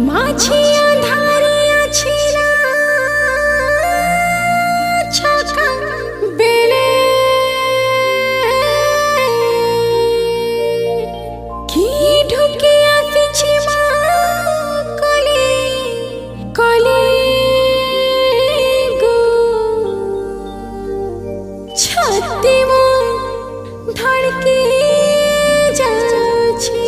মাঝি আঁধারে আছি না ছাকা বেলে কি ঢুকে আসিছি মা কলে কলে গো ছাতি মো ধড়কে যাচ্ছে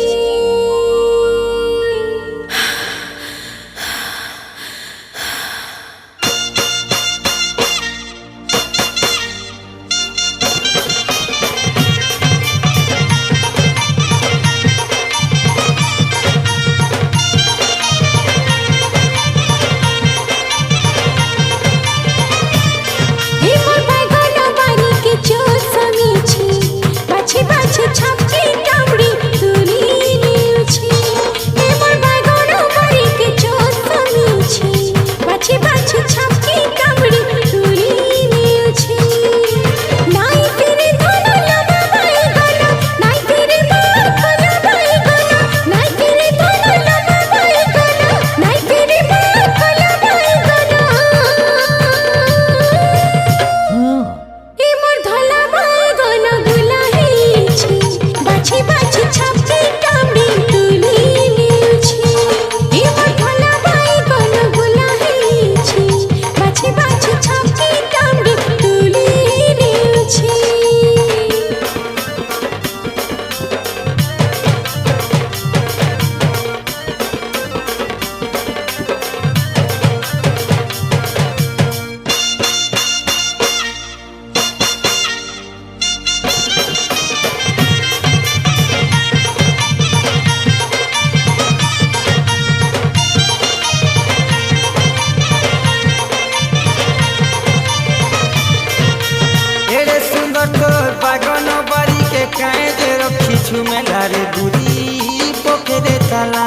मेलारे दूरी पोखरे ताला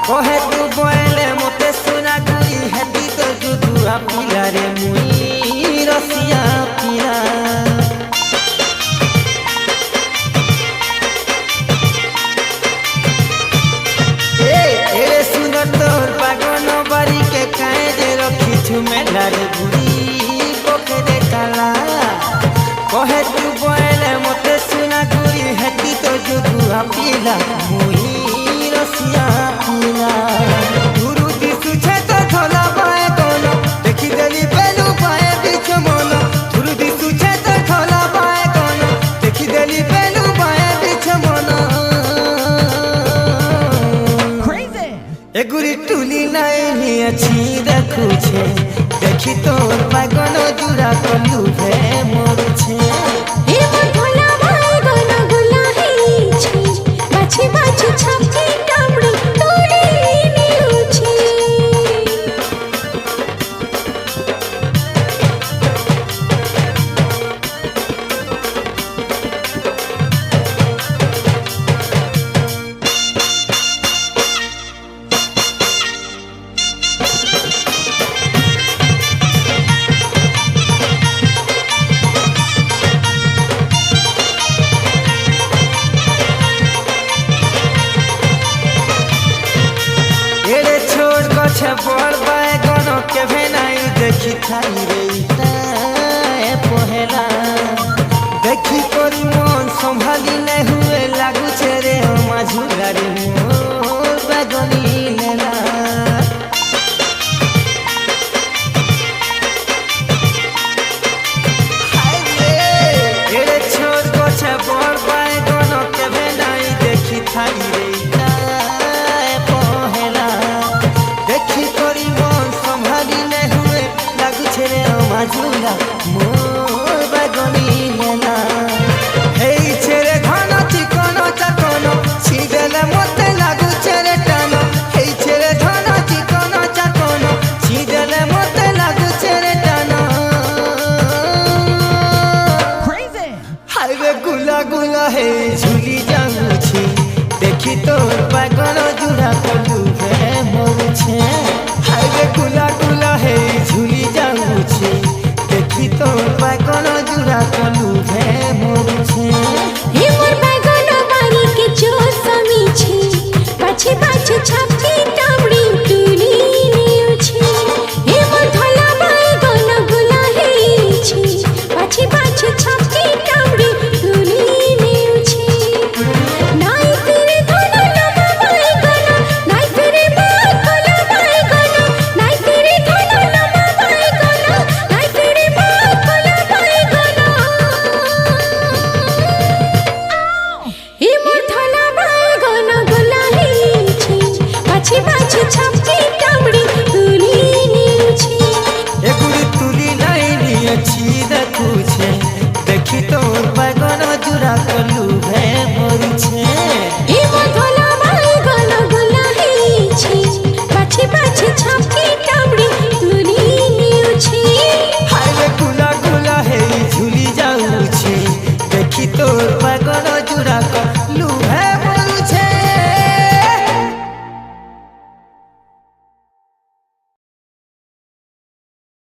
कहे तू बोले मते सुना गुरी हेती तो जुदुआ पिलारे मुई रसिया पिला एरे सुंदर तोर पागन बारी के काहे जे रखी छु मेलारे दूरी पोखरे ताला कहे तू बोले मते सुना गुरी हेती तो जुदुआ पिला मुई रसिया पिला गुरु दिसु छे तो धोला बाए कोनो देखि देली बेलु बाए बिच मन गुरु दिसु छे तो धोला बाए कोनो देखि देली बेलु बाए बिच मन क्रेजी ए गुरी टुली नाइनी अछि देखु छे देखि तोर पागन जुड़ा कलु भे मोर छे ए मोर भोला भाई गनो गुला हे छी बाछी बाछी छापी कामड़ी तोड़ी निउ छी छे बड़ बैगन के भेनाई देखी थाई रे ए पहला देखी तोरी मन संभाली नहीं हुए लागू छे रे माझुरा रे मोर बैगनी लेला हाय रे एरे छोड़ को छे बड़ बैगन के भेनाई देखी थाई रे মাজুলা মোর বাগনি নেলা হেই ছেড়ে ঘন চিকন চাকন ছিদেলে মতে লাগু ছেড়ে টান হেই ছেড়ে ঘন চিকন চাকন ছিদেলে মতে লাগু ছেড়ে টান ক্রেজি হাইরে গুলা গুলা হে ঝুলি যাউছি দেখি তোর বাগন জুড়া কলু হে মরছে হাইরে গুলা গুলা হে ঝুলি যাউছি দেখি তোর বাগন জুড়া কলু ভে মরছে हे मोर बैगन बारी के जो समी छी बाछी बाछी छापी গলু